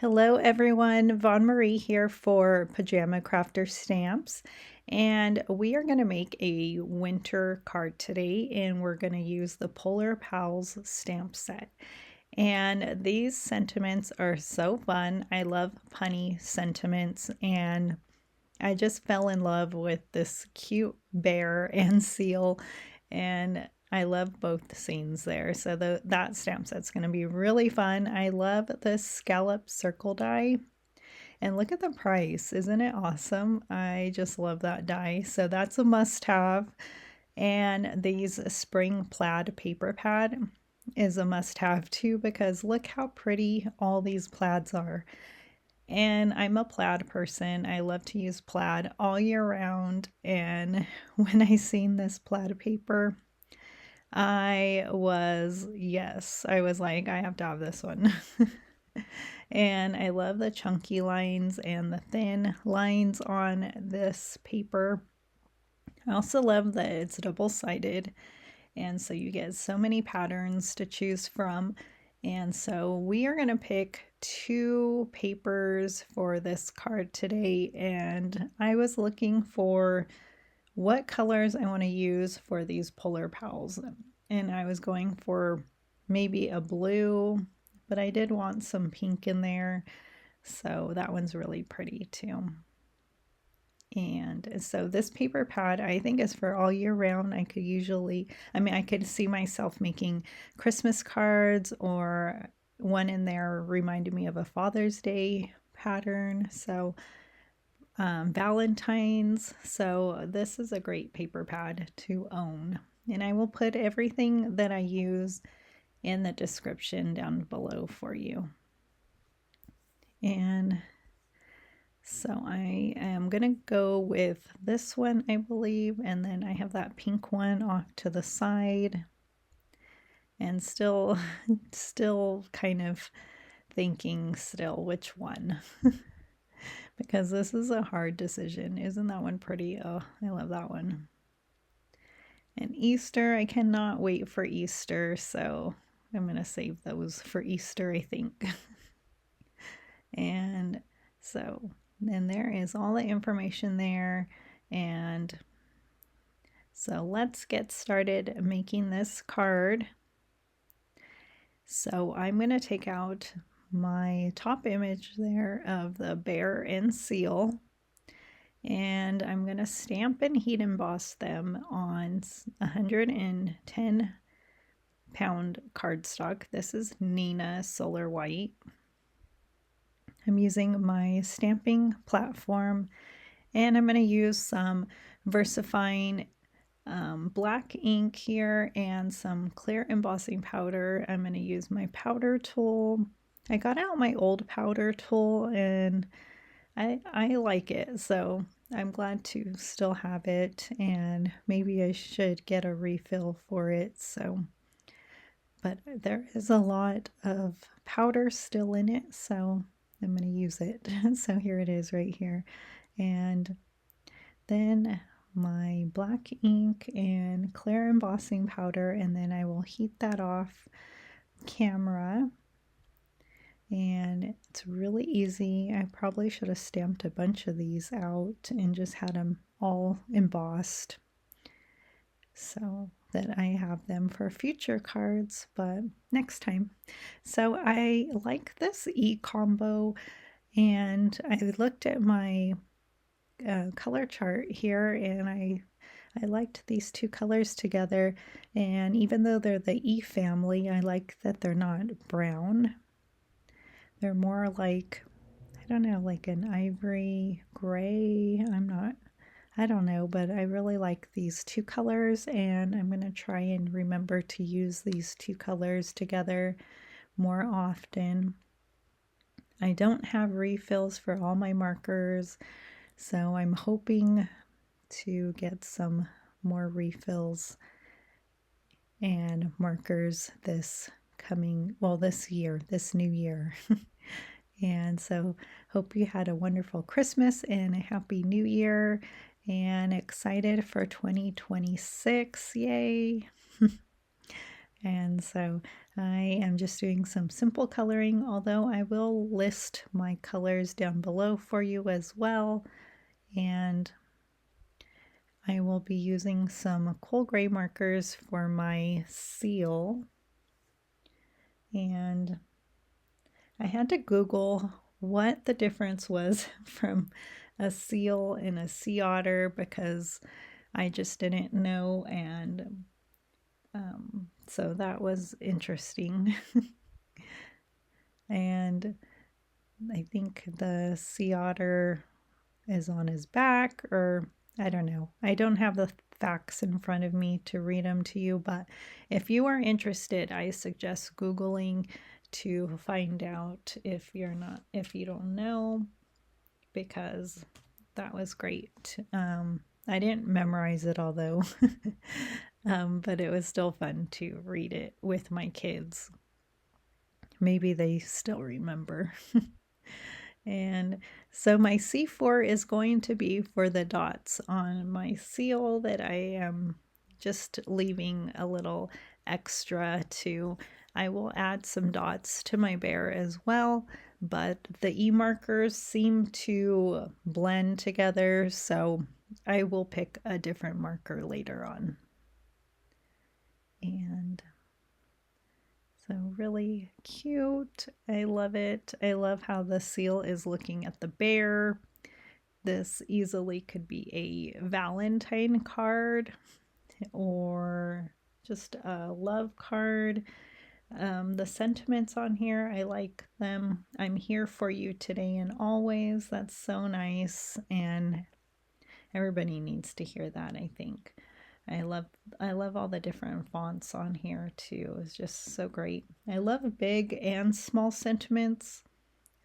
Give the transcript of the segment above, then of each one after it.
Hello everyone, Von Marie here for Pajama Crafter Stamps, and we are going to make a winter card today, and we're going to use the Polar Pals stamp set. And these sentiments are so fun. I love punny sentiments, and I just fell in love with this cute bear and seal, and I love both scenes there. So that stamp set's going to be really fun. I love this scallop circle die. And look at the price. Isn't it awesome? I just love that die. So that's a must-have. And these spring plaid paper pad is a must-have too, because look how pretty all these plaids are. And I'm a plaid person. I love to use plaid all year round. And when I seen this plaid paper, I was like, I have to have this one. And I love the chunky lines and the thin lines on this paper. I also love that it's double-sided, and so you get so many patterns to choose from. And so we are going to pick 2 papers for this card today, and I was looking for what colors I want to use for these Polar Pals, and I was going for maybe a blue, but I did want some pink in there, so that one's really pretty too. And so this paper pad I think is for all year round. I could see myself making Christmas cards, or one in there reminded me of a Father's Day pattern. So Valentine's. So this is a great paper pad to own. And I will put everything that I use in the description down below for you. And so I am going to go with this one, I believe, and then I have that pink one off to the side. And still kind of thinking which one. Because this is a hard decision. Isn't that one pretty? Oh, I love that one. And Easter, I cannot wait for Easter, so I'm going to save those for Easter, I think. And so then there is all the information there. And so let's get started making this card. So I'm going to take out my top image there of the bear and seal, and I'm going to stamp and heat emboss them on 110 pound cardstock. This is Nina Solar White. I'm using my stamping platform, and I'm going to use some VersaFine black ink here and some clear embossing powder. I'm going to use my powder tool. I got out my old powder tool, and I like it, so I'm glad to still have it, and maybe I should get a refill for it. So, but there is a lot of powder still in it, so I'm going to use it. So here it is right here. And then my black ink and clear embossing powder, and then I will heat that off camera. And it's really easy. I probably should have stamped a bunch of these out and just had them all embossed so that I have them for future cards, but next time. So I like this e-combo, and I looked at my color chart here, and I liked these 2 colors together, and even though they're the E family, I like that they're not brown. They're more like, I don't know, like an ivory gray. I don't know, but I really like these 2 colors, and I'm going to try and remember to use these 2 colors together more often. I don't have refills for all my markers, so I'm hoping to get some more refills and markers this new year. And so hope you had a wonderful Christmas and a happy new year, and excited for 2026. Yay. And so I am just doing some simple coloring, although I will list my colors down below for you as well. And I will be using some cool gray markers for my seal. And I had to Google what the difference was from a seal and a sea otter because I just didn't know. And so that was interesting. And I think the sea otter is on his back, or I don't know. I don't have the facts in front of me to read them to you, but if you are interested, I suggest Googling to find out if you don't know, because that was great. I didn't memorize it, although, but it was still fun to read it with my kids. Maybe they still remember. And so my C4 is going to be for the dots on my seal that I am just leaving a little extra to. I will add some dots to my bear as well, but the E markers seem to blend together, so I will pick a different marker later on. And so really cute. I love it. I love how the seal is looking at the bear. This easily could be a Valentine card or just a love card. The sentiments on here, I like them. I'm here for you today and always. That's so nice. And everybody needs to hear that, I think. I love all the different fonts on here too. It's just so great. I love big and small sentiments.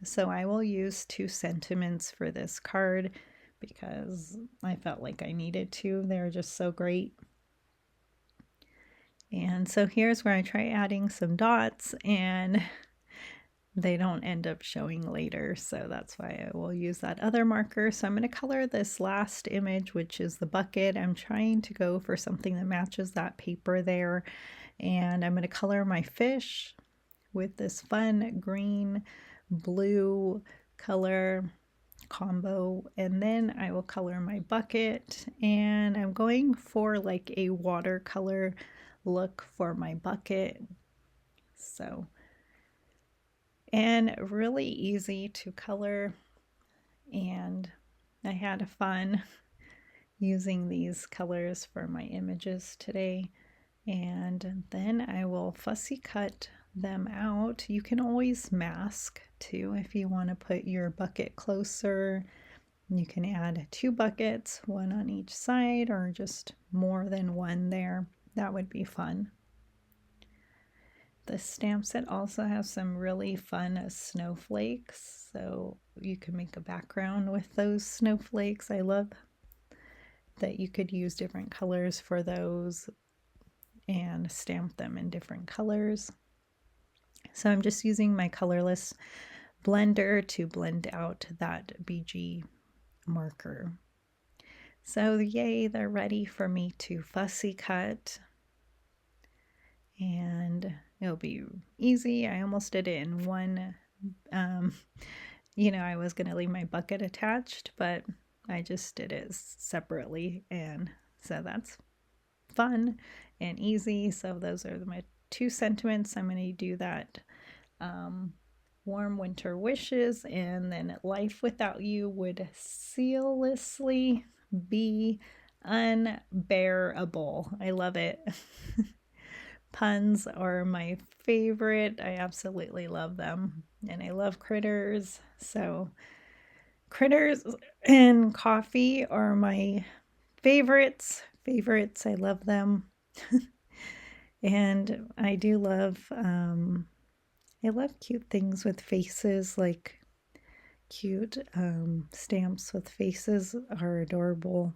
So I will use 2 sentiments for this card because I felt like I needed to. They're just so great. And so here's where I try adding some dots and they don't end up showing later, so that's why I will use that other marker. So I'm going to color this last image, which is the bucket. I'm trying to go for something that matches that paper there, and I'm going to color my fish with this fun green blue color combo, and then I will color my bucket, and I'm going for like a watercolor look for my bucket. So, and really easy to color, and I had fun using these colors for my images today. And then I will fussy cut them out. You can always mask too if you want to put your bucket closer. You can add 2 buckets, one on each side, or just more than one there. That would be fun. The stamp set also has some really fun snowflakes, so you can make a background with those snowflakes. I love that you could use different colors for those and stamp them in different colors. So I'm just using my colorless blender to blend out that BG marker. So yay, they're ready for me to fussy cut. And it'll be easy. I almost did it in one. I was going to leave my bucket attached, but I just did it separately. And so that's fun and easy. So those are my 2 sentiments. I'm going to do that warm winter wishes, and then life without you would sealessly be unbearable. I love it. Puns are my favorite. I absolutely love them. And I love critters. So critters and coffee are my favorites. I love them. And I do love, I love cute things with faces, like cute stamps with faces are adorable.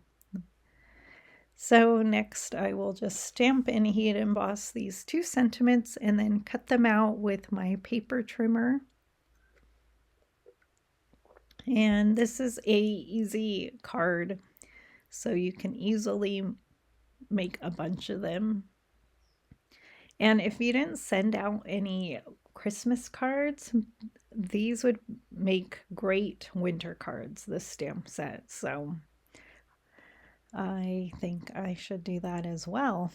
So next I will just stamp and heat emboss these 2 sentiments and then cut them out with my paper trimmer. And this is a easy card, so you can easily make a bunch of them. And if you didn't send out any Christmas cards, these would make great winter cards, this stamp set. So I think I should do that as well.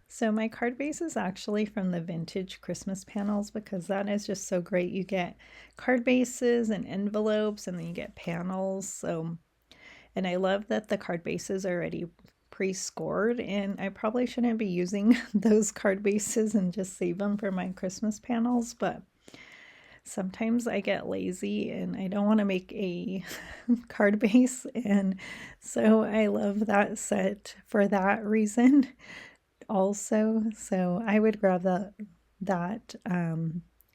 So my card base is actually from the vintage Christmas panels because that is just so great. You get card bases and envelopes and then you get panels. So, and I love that the card bases are already pre-scored, and I probably shouldn't be using those card bases and just save them for my Christmas panels, but sometimes I get lazy and I don't want to make a card base, and so I love that set for that reason also. So I would grab that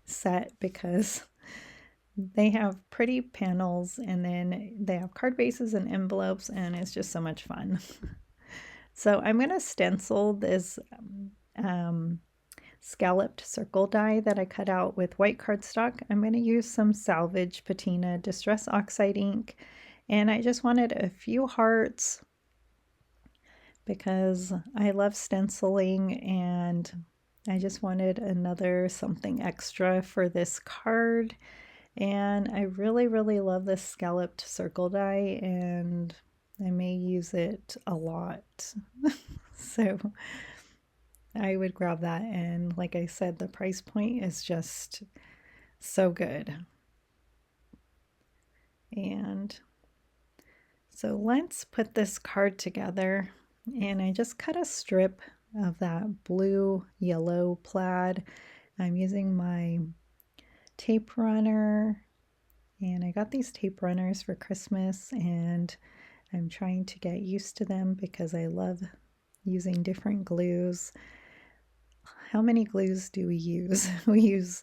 set because they have pretty panels and then they have card bases and envelopes, and it's just so much fun. So I'm going to stencil this scalloped circle die that I cut out with white cardstock. I'm going to use some Salvaged Patina Distress Oxide ink, and I just wanted a few hearts because I love stenciling and I just wanted another something extra for this card. And I really, really love this scalloped circle die, and I may use it a lot. So I would grab that, and like I said, the price point is just so good. And so let's put this card together, and I just cut a strip of that blue yellow plaid. I'm using my tape runner, and I got these tape runners for Christmas, and I'm trying to get used to them because I love using different glues. How many glues do we use? We use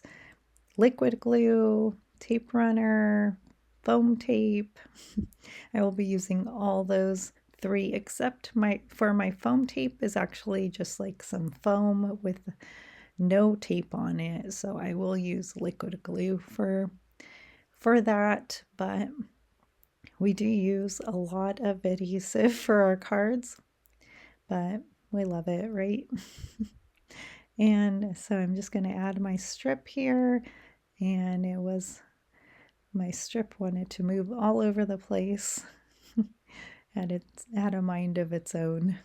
liquid glue, tape runner, foam tape. I will be using all those three, except for my foam tape is actually just like some foam with no tape on it. So I will use liquid glue for that, but we do use a lot of adhesive for our cards, but we love it, right? And so I'm just going to add my strip here, and it was my strip wanted to move all over the place. Had a mind of its own,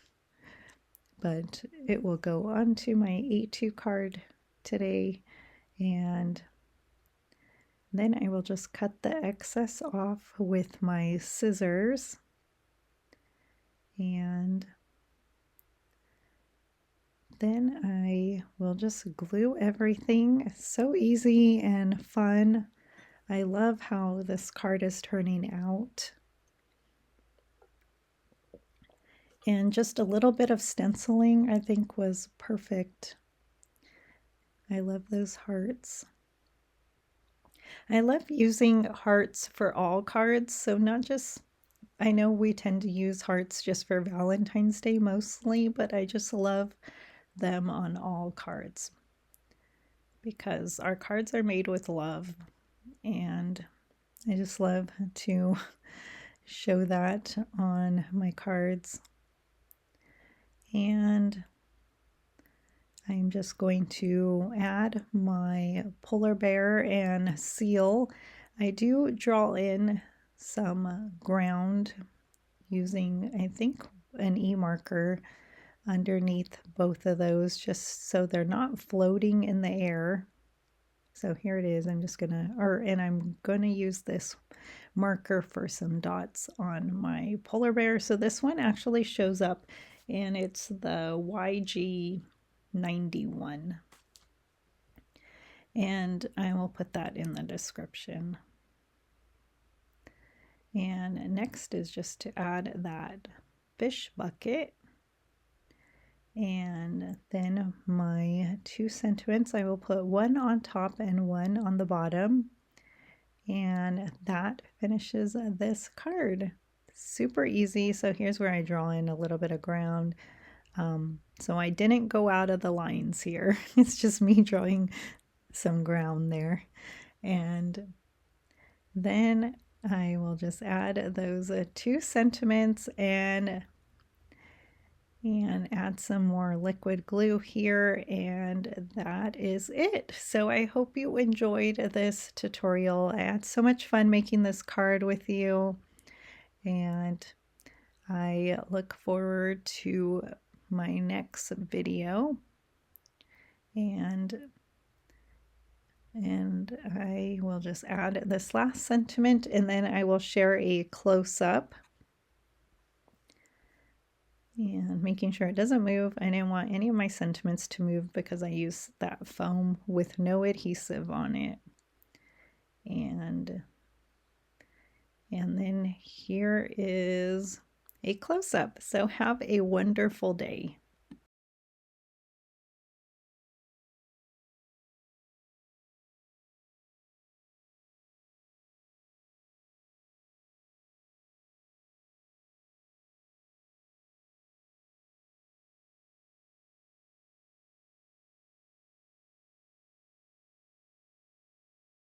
but it will go onto my A2 card today, and then I will just cut the excess off with my scissors, and then I will just glue everything. It's so easy and fun. I love how this card is turning out. And just a little bit of stenciling I think was perfect. I love those hearts. I love using hearts for all cards, so not just, I know we tend to use hearts just for Valentine's Day mostly, but I just love them on all cards because our cards are made with love, and I just love to show that on my cards. And I'm just going to add my polar bear and seal. I do draw in some ground using, I think, an E-marker underneath both of those just so they're not floating in the air. So here it is. I'm just gonna, and I'm gonna use this marker for some dots on my polar bear. So this one actually shows up, and it's the YG91. And I will put that in the description. And next is just to add that fish bucket. And then my 2 sentiments, I will put one on top and one on the bottom. And that finishes this card. Super easy. So here's where I draw in a little bit of ground. So I didn't go out of the lines here. It's just me drawing some ground there. And then I will just add those 2 sentiments, and and add some more liquid glue here, and that is it. So I hope you enjoyed this tutorial. I had so much fun making this card with you, and I look forward to my next video, and I will just add this last sentiment, and then I will share a close-up and making sure it doesn't move. I didn't want any of my sentiments to move because I use that foam with no adhesive on it. And then here is a close-up. So have a wonderful day.